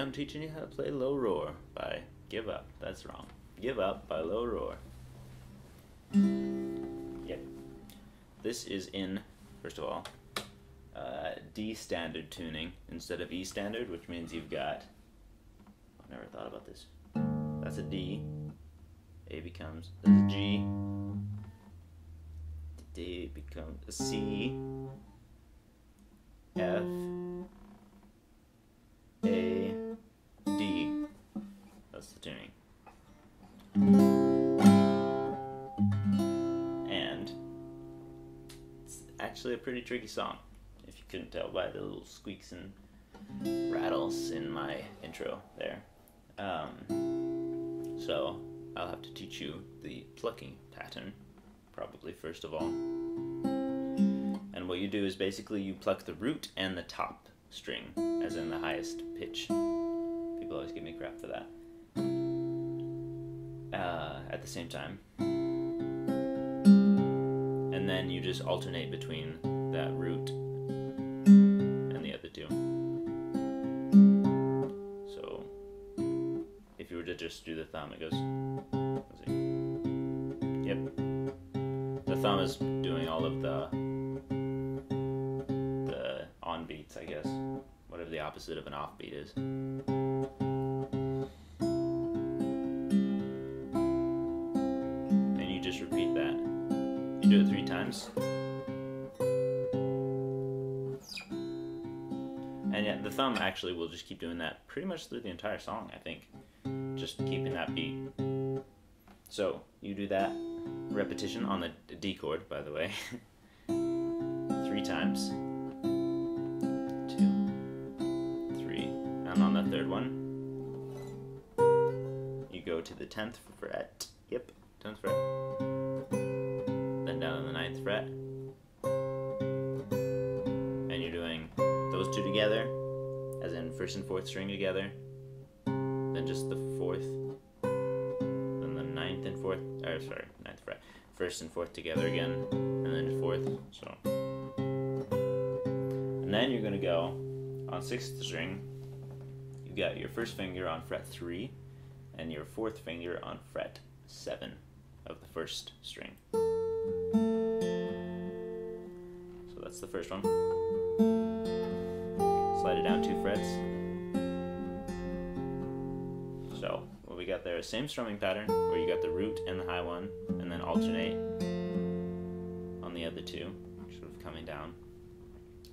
I'm teaching you how to play Low Roar by Give Up. That's wrong. Give Up by Low Roar. Yep. This is in, first of all, D standard tuning instead of E standard, which means you've got, I've never thought about this. That's a D. A becomes a G. D becomes a C. F. A. D. That's the tuning. And it's actually a pretty tricky song, if you couldn't tell by the little squeaks and rattles in my intro there. So I'll have to teach you the plucking pattern, probably first of all. And what you do is basically you pluck the root and the top string, as in the highest pitch. People always give me crap for that. At the same time. And then you just alternate between that root and the other two. So if you were to just do the thumb, it goes, yep. The thumb is doing all of the on beats, I guess. Whatever the opposite of an offbeat is. And you just repeat that. You do it 3 times. And yeah, the thumb actually will just keep doing that pretty much through the entire song, I think. Just keeping that beat. So, you do that repetition on the D chord, by the way. 3 times. 2, 3. And on the third one, you go to the 10th fret. Yep, 10th fret. Then down on the 9th fret. And you're doing those two together, as in 1st and 4th string together. Then just the 4th. Then the 9th and 4th, or sorry, 9th fret. 1st and 4th together again, and then 4th, so. And then you're gonna go on 6th string. You got your 1st finger on fret 3, and your 4th finger on fret 7 of the 1st string. So that's the first one. Slide it down 2 frets. So what we got there is same strumming pattern, where you got the root and the high one, and then alternate on the other two, sort of coming down.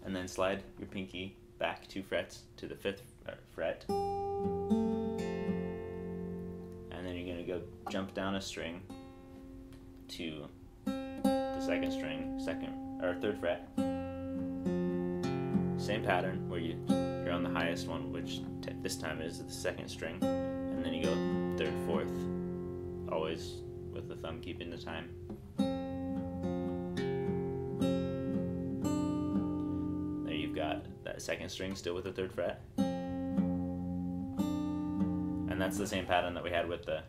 And then slide your pinky back 2 frets to the 5th fret. And then you're going to go jump down a string to the 2nd string, 3rd fret. Same pattern, where you're on the highest one, which this time is the 2nd string. And then you go 3rd, 4th, always with the thumb keeping the time. There you've got that 2nd string still with the 3rd fret. And that's the same pattern that we had with the,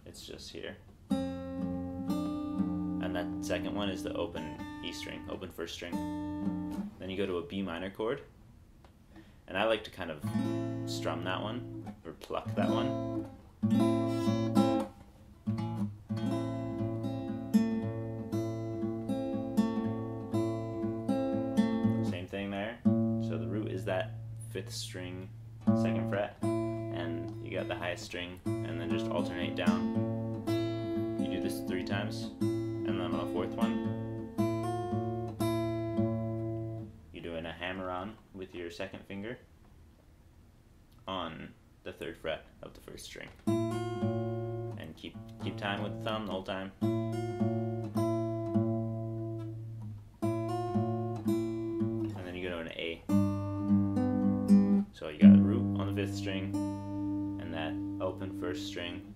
it's just here. And that 2nd one is the open E string, open 1st string. Then you go to a B minor chord. And I like to kind of strum that one, or pluck that one. Same thing there. So the root is that 5th string, 2nd fret, and you got the highest string, and then just alternate down. You do this 3 times, and then on the 4th one, doing a hammer-on with your 2nd finger on the 3rd fret of the 1st string, and keep time with the thumb the whole time. And then you go to an A. So you got the root on the 5th string and that open 1st string,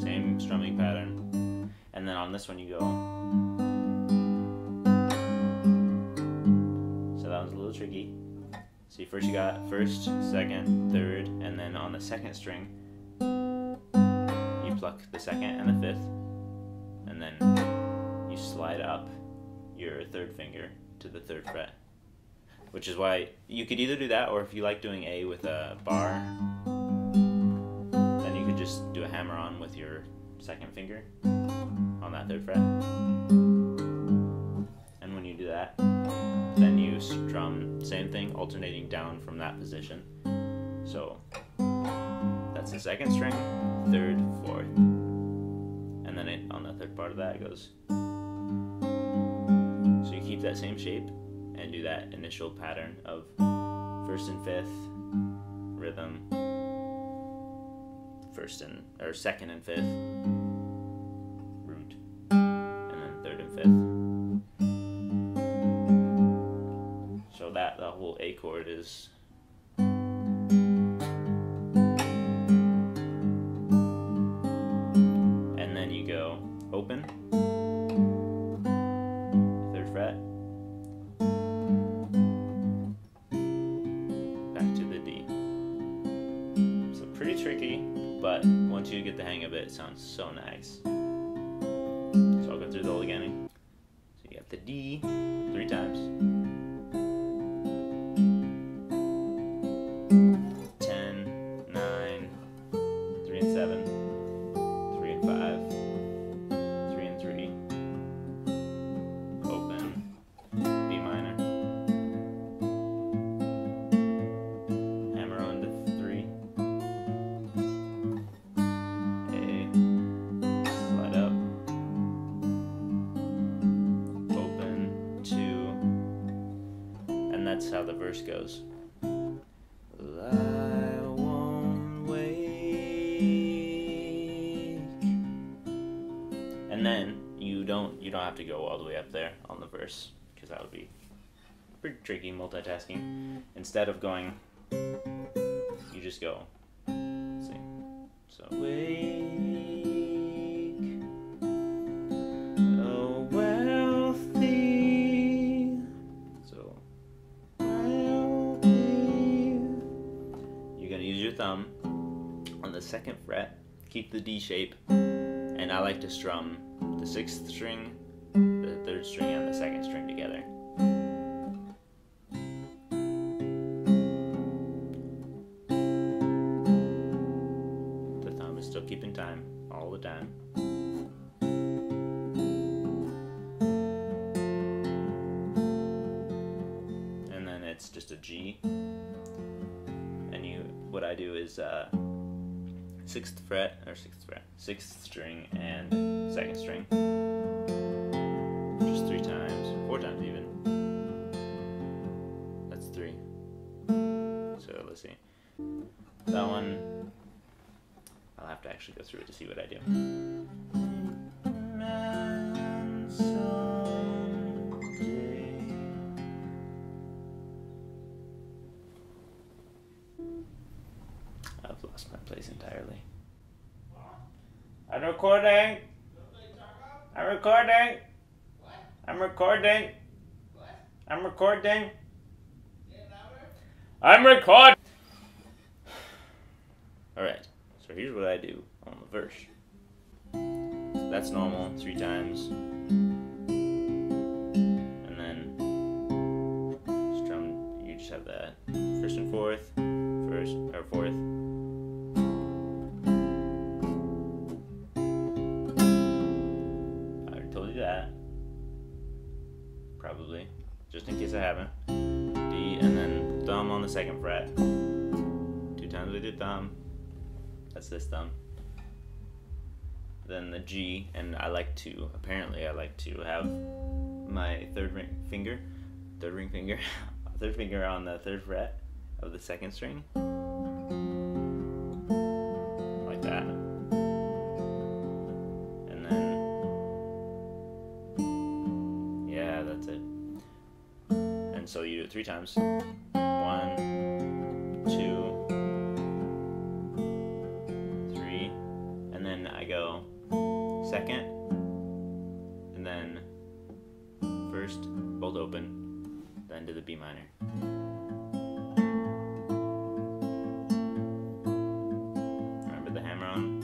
same strumming pattern. And then on this one you go, that was a little tricky. See, first you got 1st, 2nd, 3rd, and then on the 2nd string, you pluck the 2nd and the 5th, and then you slide up your 3rd finger to the 3rd fret. which is why you could either do that, or if you like doing A with a bar, then you could just do a hammer on with your second finger on that 3rd fret. And when you do that, then you strum, same thing, alternating down from that position. So that's the 2nd string, 3rd, 4th, and then on the 3rd part of that it goes. So you keep that same shape and do that initial pattern of 1st and 5th rhythm, 2nd and 5th root, and then 3rd and 5th. So that the whole A chord is. And then you go open, 3rd fret, back to the D. So pretty tricky, but once you get the hang of it, it sounds so nice. So I'll go through the whole again. So you have the D 3 times. 10, 9, 3 and 7, 3 and 5, 3 and 3, open, B minor, hammer on to 3, A, slide up, open, 2, and that's how the verse goes. I won't wake. And then you don't have to go all the way up there on the verse, because that would be pretty tricky multitasking. Instead of going, you just go. Let's see. So wake, oh wealthy. So you're gonna use your thumb on the 2nd fret, keep the D shape, and I like to strum the 6th string, the 3rd string, and the 2nd string together. The thumb is still keeping time all the time. And then it's just a G. What I do is 6th string and 2nd string, just 3 times, 4 times even. That's 3. So let's see. That one, I'll have to actually go through it to see what I do. I've lost my place entirely. I'm recording! I'm recording! I'm recording! I'm recording! I'm recording! Alright, so here's what I do on the verse. So that's normal, 3 times. And then strum, you just have the 1st and 4th, 1st or 4th. I already told you that. Probably, just in case I haven't. D, and then thumb on the 2nd fret. 2 times with your thumb. That's this thumb. Then the G, and apparently I like to have my third finger on the 3rd fret of the 2nd string. Like that. And then, yeah, that's it. And so you do it 3 times. 1, 2, 3, and then I go 2nd, and then 1st, both open, then to the B minor. Remember the hammer on?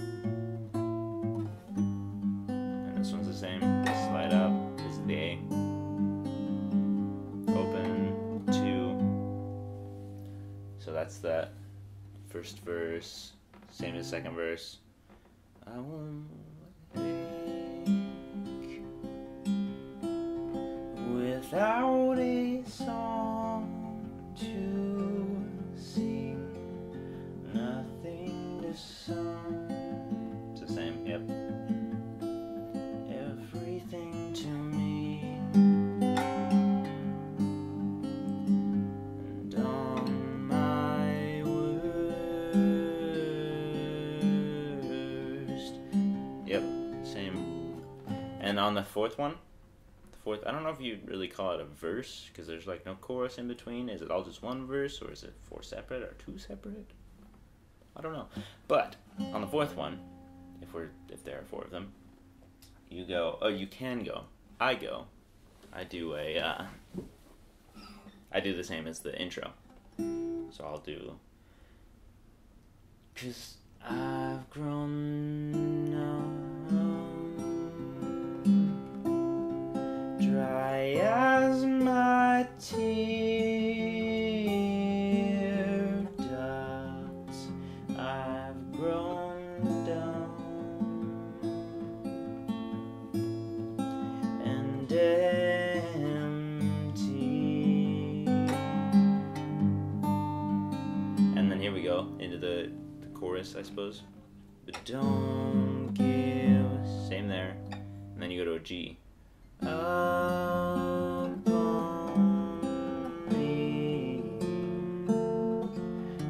And this one's the same. Slide up, this is the A. Open, 2, that's that first verse, same as second verse. I won't think without a song to sing, nothing to song. It's the same, yep. Everything to me, and on my worst. Yep, same. And on the fourth one, I don't know if you'd really call it a verse, because there's like no chorus in between. Is it all just one verse, or is it 4 separate or 2 separate? I don't know. But on the fourth one, if there are 4 of them, you go. Oh, you can go. I go. I do the same as the intro. So I'll do. 'Cause I've grown numb, dry as my tear ducts. I've grown dumb and empty. And then here we go into the chorus, I suppose. But don't give, same there. And then you go to a G. Upon me,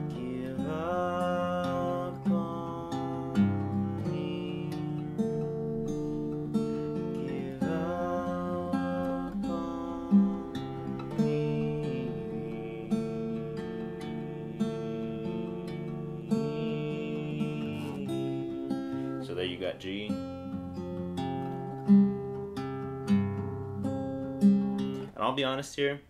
give up on me, give up on me. So there you got G. And I'll be honest here,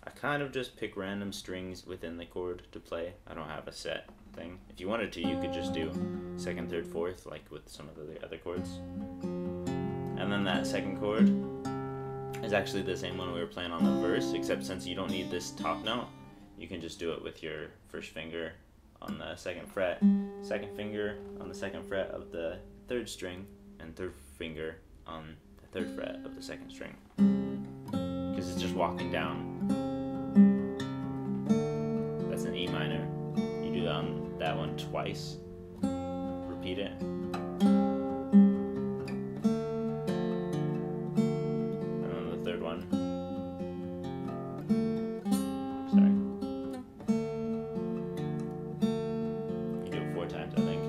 I kind of just pick random strings within the chord to play. I don't have a set thing. If you wanted to, you could just do 2nd, 3rd, 4th, like with some of the other chords. And then that second chord is actually the same one we were playing on the verse, except since you don't need this top note, you can just do it with your first finger on the 2nd fret, second finger on the 2nd fret of the 3rd string, and 3rd finger on the 3rd fret of the 2nd string. Because it's just walking down. That's an E minor. You do that one twice. Repeat it. And then the 3rd one. Sorry. You do it 4 times, I think.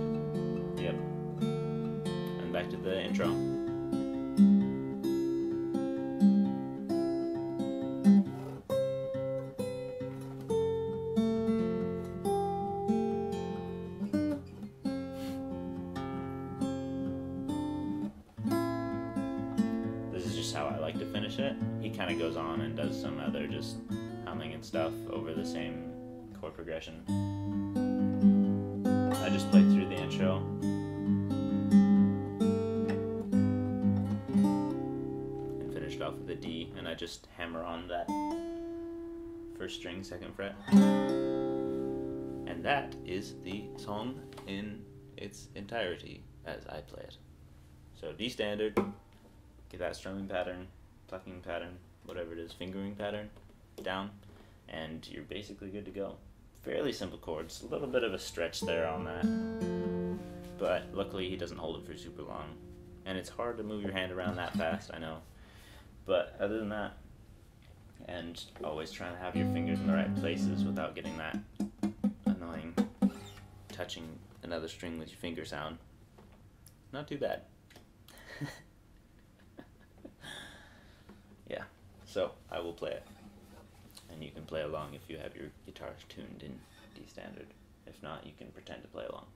Yep. And back to the intro. How I like to finish it. He kind of goes on and does some other just humming and stuff over the same chord progression. I just played through the intro. And finished off with a D, and I just hammer on that 1st string, 2nd fret. And that is the song in its entirety as I play it. So D standard. Get that strumming pattern, plucking pattern, whatever it is, fingering pattern, down, and you're basically good to go. Fairly simple chords, a little bit of a stretch there on that, but luckily he doesn't hold it for super long. And it's hard to move your hand around that fast, I know. But other than that, and always trying to have your fingers in the right places without getting that annoying touching another string with your finger sound. Not too bad. Yeah, so I will play it, and you can play along if you have your guitars tuned in D standard. If not, you can pretend to play along.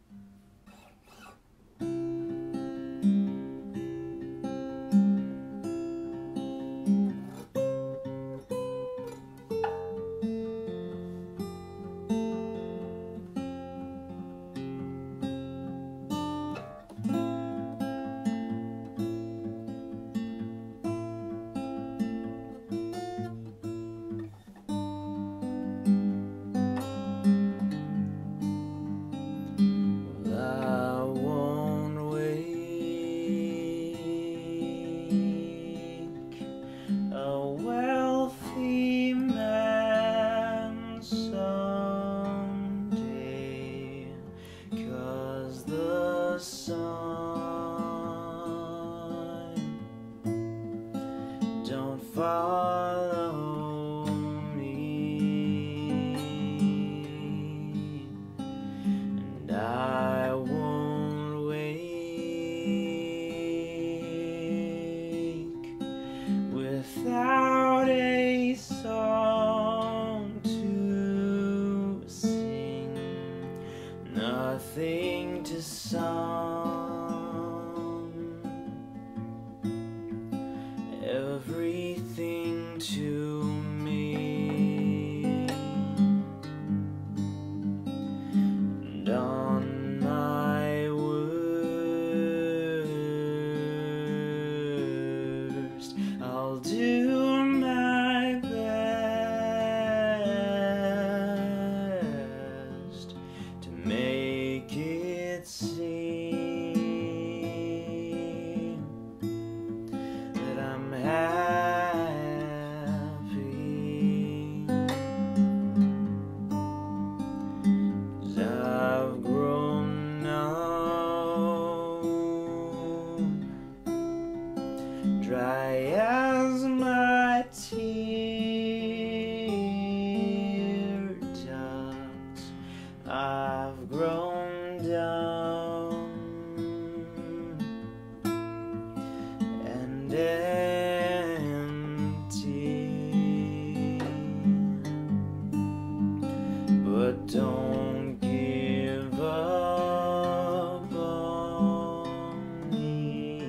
Don't give up on me.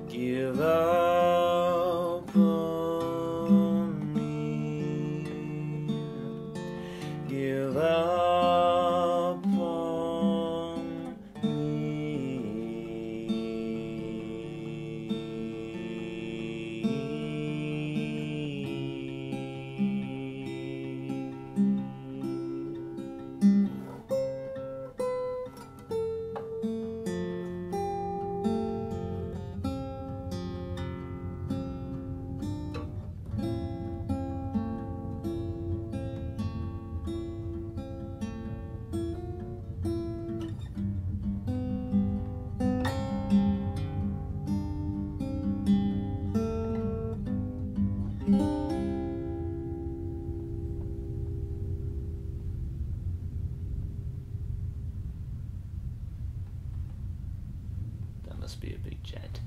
Give up on me. Give up on That must be a big jet.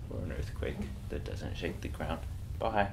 Or an earthquake that doesn't shake the ground. Bye.